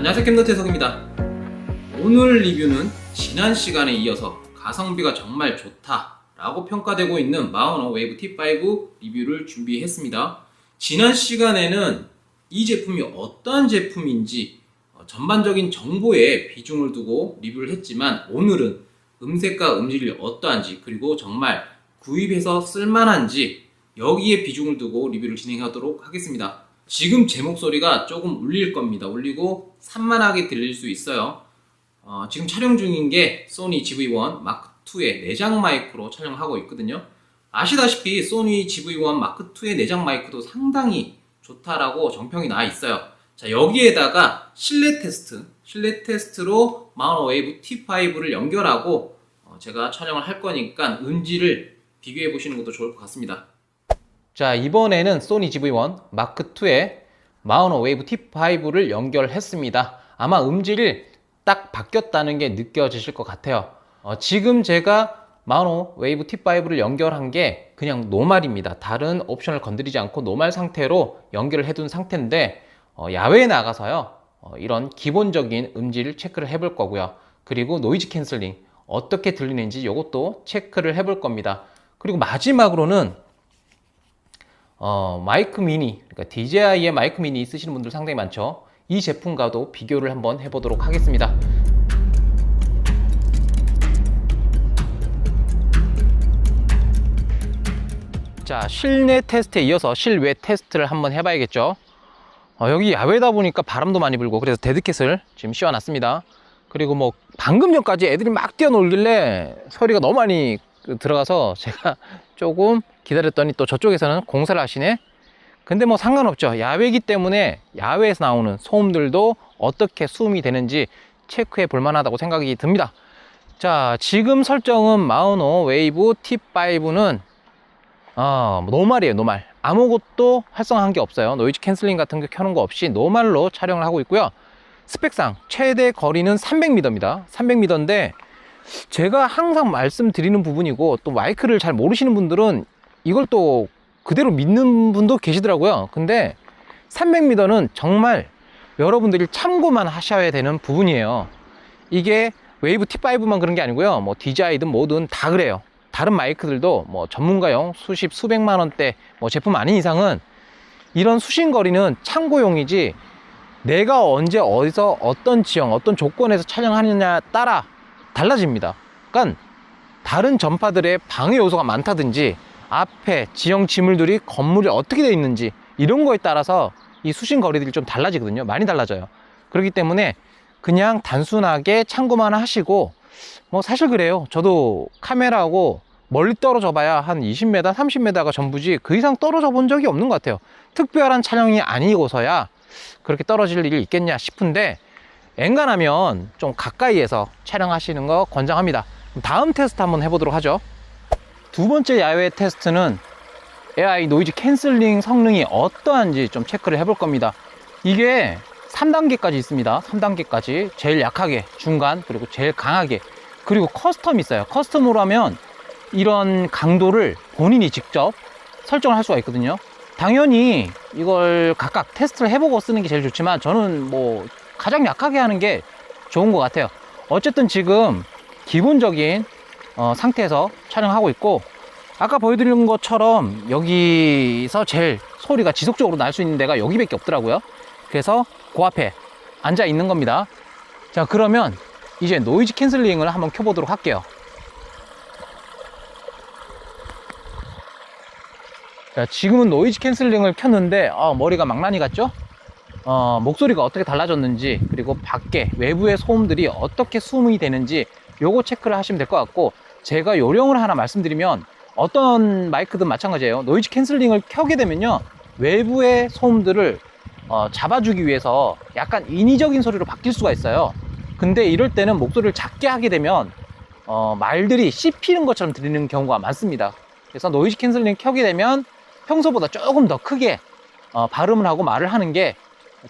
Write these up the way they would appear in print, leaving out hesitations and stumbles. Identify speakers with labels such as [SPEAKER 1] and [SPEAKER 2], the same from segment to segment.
[SPEAKER 1] 안녕하세요, 캠노태석입니다. 오늘 리뷰는 지난 시간에 이어서 가성비가 정말 좋다라고 평가되고 있는 마우너 웨이브 T5 리뷰를 준비했습니다. 지난 시간에는 이 제품이 어떠한 제품인지 전반적인 정보에 비중을 두고 리뷰를 했지만, 오늘은 음색과 음질이 어떠한지, 그리고 정말 구입해서 쓸만한지 여기에 비중을 두고 리뷰를 진행하도록 하겠습니다. 지금 제 목소리가 조금 울릴 겁니다. 울리고 산만하게 들릴 수 있어요. 지금 촬영 중인 게 소니 GV1 마크2의 내장 마이크로 촬영하고 있거든요. 아시다시피 소니 GV1 마크2의 내장 마이크도 상당히 좋다라고 정평이 나 있어요. 자, 여기에다가 실내 테스트로 마우너 웨이브 T5를 연결하고 제가 촬영을 할 거니까 음질을 비교해 보시는 것도 좋을 것 같습니다. 자, 이번에는 소니 GV1 마크2에 마우너 웨이브 T5를 연결했습니다. 아마 음질이 딱 바뀌었다는 게 느껴지실 것 같아요. 지금 제가 마우너 웨이브 T5를 연결한 게 그냥 노말입니다. 다른 옵션을 건드리지 않고 노말 상태로 연결을 해둔 상태인데, 야외에 나가서요, 이런 기본적인 음질을 체크를 해볼 거고요. 그리고 노이즈 캔슬링 어떻게 들리는지 이것도 체크를 해볼 겁니다. 그리고 마지막으로는 마이크 미니, 그러니까 DJI의 마이크 미니 쓰시는 분들 상당히 많죠. 이 제품과도 비교를 한번 해보도록 하겠습니다. 자, 실내 테스트에 이어서 실외 테스트를 한번 해봐야겠죠. 여기 야외다 보니까 바람도 많이 불고, 그래서 데드캣을 지금 씌워놨습니다. 그리고 뭐 방금 전까지 애들이 막 뛰어놀길래 소리가 너무 많이 들어가서 제가 조금 기다렸더니 또 저쪽에서는 공사를 하시네. 근데 뭐 상관없죠. 야외이기 때문에 야외에서 나오는 소음들도 어떻게 수음이 되는지 체크해 볼 만하다고 생각이 듭니다. 자, 지금 설정은 마우너 웨이브 T5는 노말이에요. 노말. 아무것도 활성화한 게 없어요. 노이즈 캔슬링 같은 거 켜놓은 거 없이 노말로 촬영을 하고 있고요. 스펙상 최대 거리는 300m입니다. 300m인데 제가 항상 말씀드리는 부분이고, 또 마이크를 잘 모르시는 분들은 이걸 또 그대로 믿는 분도 계시더라고요. 근데 300m는 정말 여러분들이 참고만 하셔야 되는 부분이에요. 이게 웨이브 T5만 그런 게 아니고요. 뭐 DJI든 뭐든 다 그래요. 다른 마이크들도 뭐 전문가용 수십 수백만 원대 뭐 제품 아닌 이상은 이런 수신거리는 참고용이지, 내가 언제 어디서 어떤 지형 어떤 조건에서 촬영하느냐에 따라 달라집니다. 그러니까 다른 전파들의 방해 요소가 많다든지, 앞에 지형 지물들이 건물이 어떻게 되어 있는지, 이런 거에 따라서 이 수신 거리들이 좀 달라지거든요. 많이 달라져요. 그렇기 때문에 그냥 단순하게 참고만 하시고, 뭐 사실 그래요. 저도 카메라하고 멀리 떨어져 봐야 한 20m 30m가 전부지 그 이상 떨어져 본 적이 없는 것 같아요. 특별한 촬영이 아니고서야 그렇게 떨어질 일이 있겠냐 싶은데, 엔간하면 좀 가까이에서 촬영하시는 거 권장합니다. 다음 테스트 한번 해보도록 하죠. 두 번째 야외 테스트는 AI 노이즈 캔슬링 성능이 어떠한지 좀 체크를 해볼 겁니다. 이게 3단계까지 있습니다. 3단계까지 제일 약하게, 중간, 그리고 제일 강하게, 그리고 커스텀이 있어요. 커스텀으로 하면 이런 강도를 본인이 직접 설정을 할 수가 있거든요. 당연히 이걸 각각 테스트를 해보고 쓰는 게 제일 좋지만, 저는 뭐 가장 약하게 하는 게 좋은 것 같아요. 어쨌든 지금 기본적인 상태에서 촬영하고 있고, 아까 보여드린 것처럼 여기서 제일 소리가 지속적으로 날 수 있는 데가 여기밖에 없더라고요. 그래서 그 앞에 앉아 있는 겁니다. 자, 그러면 이제 노이즈 캔슬링을 한번 켜보도록 할게요. 자, 지금은 노이즈 캔슬링을 켰는데 머리가 망나니 같죠? 목소리가 어떻게 달라졌는지, 그리고 밖에 외부의 소음들이 어떻게 수음이 되는지 요거 체크를 하시면 될 것 같고, 제가 요령을 하나 말씀드리면, 어떤 마이크든 마찬가지예요. 노이즈 캔슬링을 켜게 되면요, 외부의 소음들을 잡아주기 위해서 약간 인위적인 소리로 바뀔 수가 있어요. 근데 이럴 때는 목소리를 작게 하게 되면 말들이 씹히는 것처럼 들리는 경우가 많습니다. 그래서 노이즈 캔슬링 켜게 되면 평소보다 조금 더 크게 발음을 하고 말을 하는 게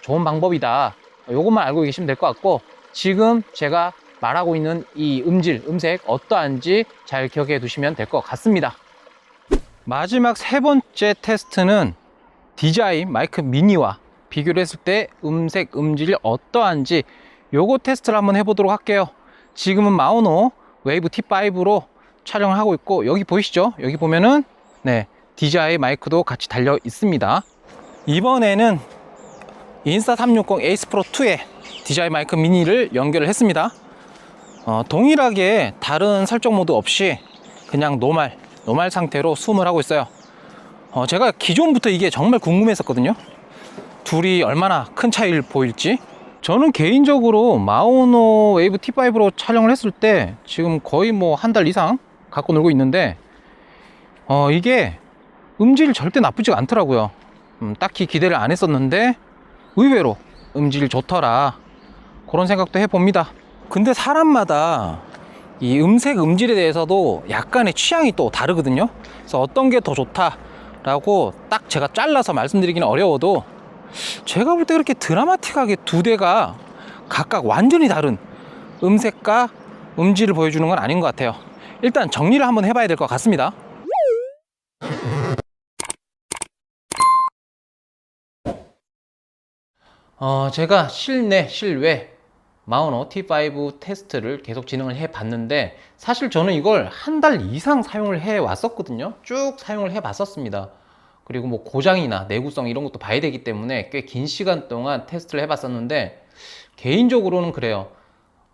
[SPEAKER 1] 좋은 방법이다. 요것만 알고 계시면 될 것 같고, 지금 제가 말하고 있는 이 음색 어떠한지 잘 기억해 두시면 될 것 같습니다. 마지막 세 번째 테스트는 DJI 마이크 미니와 비교를 했을 때 음색, 음질이 어떠한지 요거 테스트를 한번 해보도록 할게요. 지금은 마오노 웨이브 T5로 촬영을 하고 있고, 여기 보이시죠? 여기 보면은 네, DJI 마이크도 같이 달려 있습니다. 이번에는 인스타360 에이스 프로 2에 DJI 마이크 미니를 연결을 했습니다. 동일하게 다른 설정 모드 없이 그냥 노말 상태로 수음을 하고 있어요. 제가 기존부터 이게 정말 궁금했었거든요. 둘이 얼마나 큰 차이를 보일지. 저는 개인적으로 마오노 웨이브 T5로 촬영을 했을 때 지금 거의 뭐 한 달 이상 갖고 놀고 있는데 이게 음질이 절대 나쁘지가 않더라고요. 딱히 기대를 안 했었는데 의외로 음질이 좋더라, 그런 생각도 해봅니다. 근데 사람마다 이 음색, 음질에 대해서도 약간의 취향이 또 다르거든요. 그래서 어떤 게 더 좋다라고 딱 제가 잘라서 말씀드리기는 어려워도, 제가 볼 때 그렇게 드라마틱하게 두 대가 각각 완전히 다른 음색과 음질을 보여주는 건 아닌 것 같아요. 일단 정리를 한번 해봐야 될 것 같습니다. 제가 실내, 실외 마오노 T5 테스트를 계속 진행을 해 봤는데, 사실 저는 이걸 한 달 이상 사용을 해 왔었거든요. 쭉 사용을 해 봤었습니다. 그리고 뭐 고장이나 내구성 이런 것도 봐야 되기 때문에 꽤 긴 시간 동안 테스트를 해 봤었는데, 개인적으로는 그래요.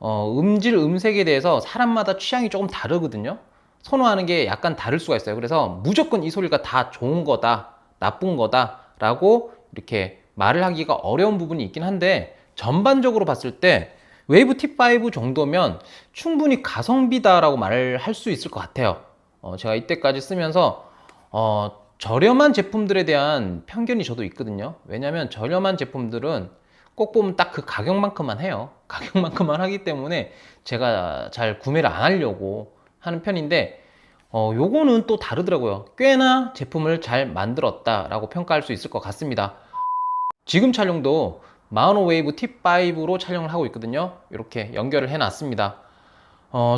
[SPEAKER 1] 음질, 음색에 대해서 사람마다 취향이 조금 다르거든요. 선호하는 게 약간 다를 수가 있어요. 그래서 무조건 이 소리가 다 좋은 거다, 나쁜 거다 라고 이렇게 말을 하기가 어려운 부분이 있긴 한데, 전반적으로 봤을 때 웨이브 T5 정도면 충분히 가성비다 라고 말을 할 수 있을 것 같아요. 제가 이때까지 쓰면서 저렴한 제품들에 대한 편견이 저도 있거든요. 왜냐면 저렴한 제품들은 꼭 보면 딱 그 가격만큼만 해요. 가격만큼만 하기 때문에 제가 잘 구매를 안 하려고 하는 편인데, 요거는 또 다르더라고요. 꽤나 제품을 잘 만들었다 라고 평가할 수 있을 것 같습니다. 지금 촬영도 마오노 웨이브 T5로 촬영을 하고 있거든요. 이렇게 연결을 해 놨습니다.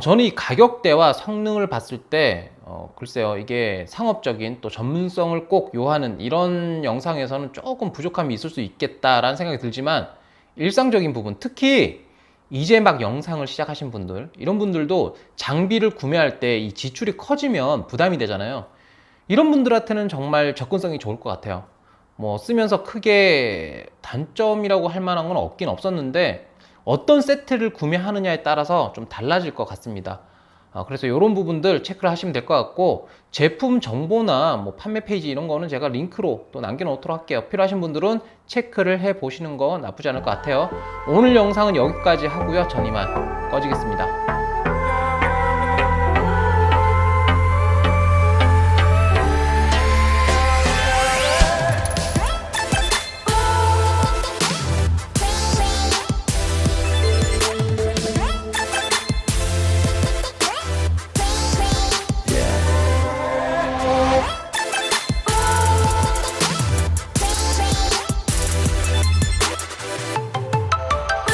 [SPEAKER 1] 저는 이 가격대와 성능을 봤을 때 글쎄요, 이게 상업적인 또 전문성을 꼭 요하는 이런 영상에서는 조금 부족함이 있을 수 있겠다라는 생각이 들지만, 일상적인 부분, 특히 이제 막 영상을 시작하신 분들, 이런 분들도 장비를 구매할 때 이 지출이 커지면 부담이 되잖아요. 이런 분들한테는 정말 접근성이 좋을 것 같아요. 뭐 쓰면서 크게 단점이라고 할 만한 건 없긴 없었는데, 어떤 세트를 구매하느냐에 따라서 좀 달라질 것 같습니다. 그래서 이런 부분들 체크를 하시면 될 것 같고, 제품 정보나 뭐 판매 페이지 이런 거는 제가 링크로 또 남겨 놓도록 할게요. 필요하신 분들은 체크를 해 보시는 거 나쁘지 않을 것 같아요. 오늘 영상은 여기까지 하고요. 전 이만 꺼지겠습니다.